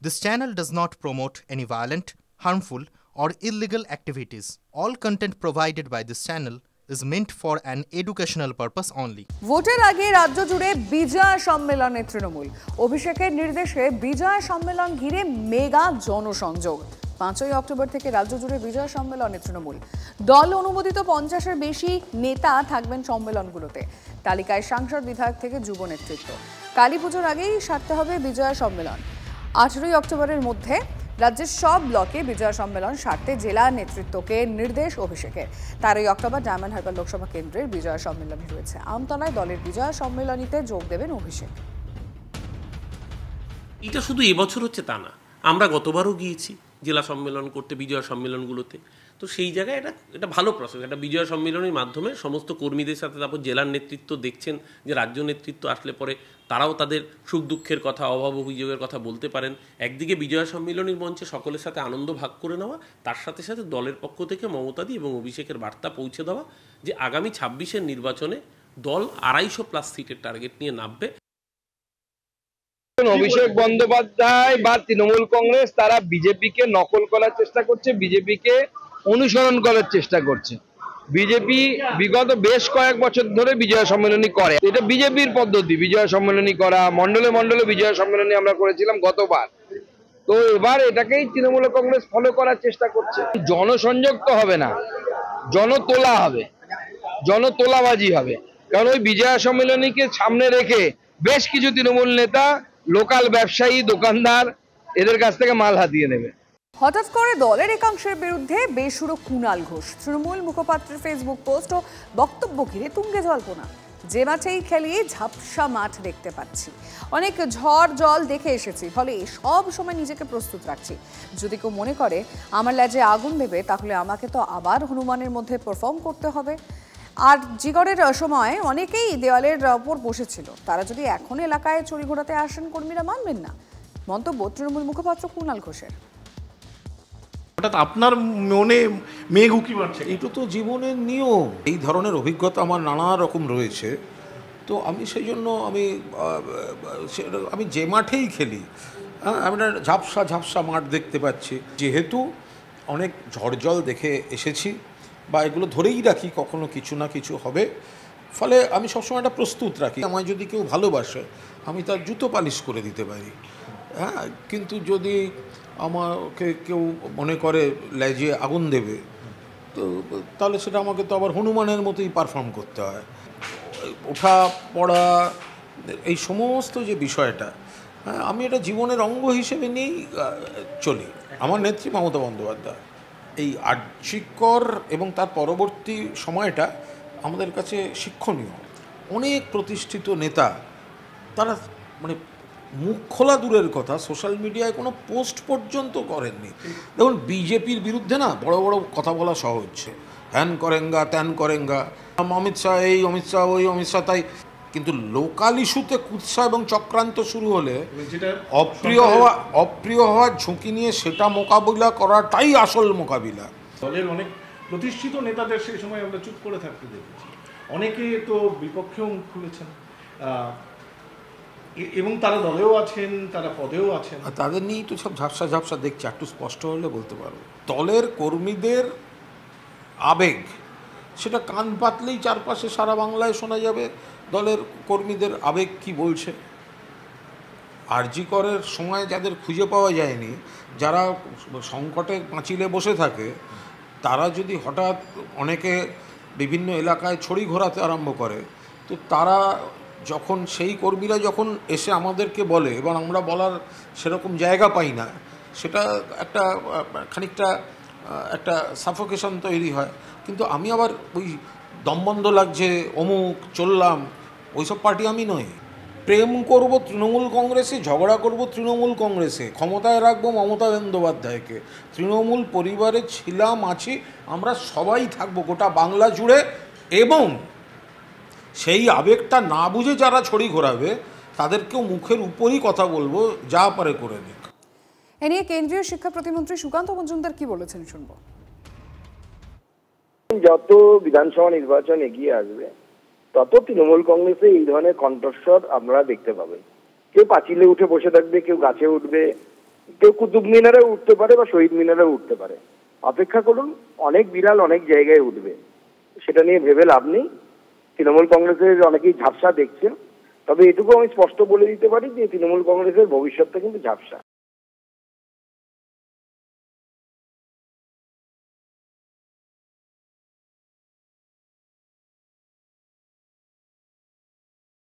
This channel does not promote any violent, harmful, or illegal activities. All content provided by this channel is meant for an educational purpose only. ভোটের আগে রাজ্য জুড়ে বিজয় সম্মেলনে তৃণমূল অভিষেকের নির্দেশে বিজয় সম্মেলন ঘিরে মেগা জনসংযোগ 5ই অক্টোবর থেকে রাজ্য জুড়ে বিজয় সম্মেলনে তৃণমূল দল অনুমোদিত 50-এর বেশি নেতা থাকবেন সম্মেলনগুলোতে তালিকায় সাংসদ বিধায়ক থেকে যুব নেতৃত্ব কালীপুজোর আগেই সারতে হবে বিজয় সম্মেলন 18ই অক্টোবরের মধ্যে রাজ্যের সব ব্লকে বিজয় সম্মেলন সারতে জেলা নেতৃত্বকে নির্দেশ অভিষেকের 13ই অক্টোবর ডায়মন্ড হারবার লোকসভা কেন্দ্রের বিজয় সম্মেলন রয়েছে আমতলায় দলের বিজয় সম্মেলনীতে যোগ দেবেন অভিষেক এটা শুধু এবছর হচ্ছে তা না আমরা গতবারও গিয়েছি জেলা সম্মেলন করতে বিজয় সম্মেলনগুলোতে তো সেই জায়গায় এটা ভালো প্রসেস একটা বিজয় সম্মেলনের মাধ্যমে সমস্ত কর্মীদের সাথে তারপর জেলার নেতৃত্ব দেখছেন যে রাজ্য নেতৃত্ব আসলে পরে তারাও তাদের সুখ দুঃখের কথা অভাব অভিযোগের কথা বলতে পারেন একদিকে বিজয় সম্মেলনের মঞ্চে সকলের সাথে আনন্দ ভাগ করে নেওয়া তার সাথে সাথে দলের পক্ষ থেকে মমতাদি এবং অভিষেকের বার্তা পৌঁছে দেওয়া যে আগামী 26-এর নির্বাচনে দল 250+ সিটের টার্গেট নিয়ে নামবে অভিষেক বন্দ্যোপাধ্যায় বা তৃণমূল কংগ্রেস তারা বিজেপিকে নকল করার চেষ্টা করছে বিজেপিকে অনুসরণ করার চেষ্টা করছে বিজেপি বিগত বেশ কয়েক বছর ধরে বিজয় সম্মেলনী করে এটা বিজেপির পদ্ধতি বিজয় সম্মেলনী করা মন্ডলে মন্ডলে বিজয় সম্মেলনী আমরা করেছিলাম গতবার তো এবার এটাকেই তৃণমূল কংগ্রেস ফলো করার চেষ্টা করছে জনসংযোগ তো হবে না জনতোলা হবে জনতোলাবাজি হবে কারণ ওই বিজয় সম্মেলনীকে সামনে রেখে বেশ কিছু তৃণমূল নেতা লোকাল ব্যবসায়ী দোকানদার এদের কাছ থেকে মাল হাতিয়ে নেবে হঠাৎ করে দলের একাংশের বিরুদ্ধে বেসুরো কুণাল ঘোষ তৃণমূল মুখপাত্রের ফেসবুক পোস্ট ও বক্তব্য ঘিরে তুঙ্গে জল্পনা যে মাঠেই খেলি ঝাপসা মাঠ দেখতে পাচ্ছি অনেক ঝড় জল দেখে এসেছি ফলে সব সময় নিজেকে প্রস্তুত রাখছি যদি কেউ মনে করে আমার লেজে আগুন দেবে তাহলে আমাকে তো আবার হনুমানের মধ্যে পারফর্ম করতে হবে আর জিগরের সময় অনেকেই দেওয়ালের ওপর বসেছিল তারা যদি এখন এলাকায় চুরি ঘোরাতে আসেন কর্মীরা মানবেন না মন্তব্য তৃণমূল মুখপাত্র কুণাল ঘোষের হঠাৎ আপনার মনে মেঘ উকি মারছে এটা তো জীবনের নিয়ম এই ধরনের অভিজ্ঞতা আমার নানা রকম রয়েছে তো আমি সেই জন্য আমি যে মাঠেই খেলি আমি ঝাপসা ঝাপসা মাঠ দেখতে পাচ্ছি যেহেতু অনেক ঝড় জল দেখে এসেছি বা এগুলো ধরেই রাখি কখনো কিছু না কিছু হবে ফলে আমি সবসময় একটা প্রস্তুত রাখি আমায় যদি কেউ ভালোবাসে আমি তার জুতো পালিশ করে দিতে পারি হ্যাঁ কিন্তু যদি আমাকে কেউ মনে করে লেজে আগুন দেবে তো তাহলে সেটা আমাকে তো আবার হনুমানের মতোই পারফর্ম করতে হয় ওঠা পড়া এই সমস্ত যে বিষয়টা আমি এটা জীবনের অঙ্গ হিসেবে নিয়েই চলি আমার নেত্রী মমতা বন্দ্যোপাধ্যায় এই আর্যিকর এবং তার পরবর্তী সময়টা আমাদের কাছে শিক্ষণীয় অনেক প্রতিষ্ঠিত নেতা তারা মানে মুখ খোলা দূরের কথা সোশ্যাল মিডিয়ায় কোনো পোস্ট পর্যন্ত করেননি দেখুন বিজেপির বিরুদ্ধে না বড় বড় কথা বলা সহজ হ্যান করেঙ্গা ত্যান করেঙ্গা অমিত শাহ এই অমিত শাহ ওই অমিত শাহ তাই কিন্তু লোকাল ইস্যুতে কুৎসা এবং চক্রান্ত শুরু হলে অপ্রিয় হওয়ার ঝুঁকি নিয়ে সেটা মোকাবিলা করাটাই আসল মোকাবিলা দলের অনেক প্রতিষ্ঠিত নেতাদের সেই সময় আমরা চুপ করে থাকতে দেখেছি অনেকে তো বিপক্ষেও মুখ খুলেছেন এবং তারা দলেও আছেন তারা পদেও আছেন তাদের নিয়েই তো সব ঝাপসা ঝাপসা দেখছি একটু স্পষ্ট হলে বলতে পারবো দলের কর্মীদের আবেগ সেটা কান পাতলেই চারপাশে সারা বাংলায় শোনা যাবে দলের কর্মীদের আবেগ কি বলছে আরজি করের সময় যাদের খুঁজে পাওয়া যায়নি যারা সংকটে পাঁচিলে বসে থাকে তারা যদি হঠাৎ অনেকে বিভিন্ন এলাকায় ছড়ি ঘোরাতে আরম্ভ করে তো তারা যখন সেই কর্মীরা যখন এসে আমাদেরকে বলে এবং আমরা বলার সেরকম জায়গা পাই না সেটা একটা খানিকটা একটা সাফোকেশন তৈরি হয় কিন্তু আমি আবার ওই দমবন্ধ লাগছে অমুক চললাম ওইসব পার্টি আমি নই প্রেম করব তৃণমূল কংগ্রেসে ঝগড়া করব তৃণমূল কংগ্রেসে ক্ষমতায় রাখবো মমতা বন্দ্যোপাধ্যায়কে তৃণমূল পরিবারে ছিলাম আছি আমরা সবাই থাকবো গোটা বাংলা জুড়ে এবং সেই আবেগটা না বুঝে যারা ছড়ি ঘোরাবে তাদেরকেও মুখের উপরই কথা বলবো যা পারে করে নিক এ নিয়ে কেন্দ্রীয় শিক্ষা প্রতিমন্ত্রী সুকান্ত মজুমদার কি বলেছেন শুনবো যত বিধানসভা নির্বাচন এগিয়ে আসবে তত তৃণমূল কংগ্রেসে এই ধরনের কণ্ঠস্বর আপনারা দেখতে পাবেন কেউ পাঁচিলে উঠে বসে থাকবে কেউ গাছে উঠবে কেউ কুতুব মিনারে উঠতে পারে বা শহীদ মিনারে উঠতে পারে। অপেক্ষা করুন, অনেক বিড়াল অনেক জায়গায় উঠবে, সেটা নিয়ে ভেবে লাভ নেই। তৃণমূল কংগ্রেসের অনেকেই ঝাপসা দেখছেন, তবে এটুকু আমি স্পষ্ট বলে দিতে পারি যে তৃণমূল কংগ্রেসের ভবিষ্যৎটা কিন্তু ঝাপসা।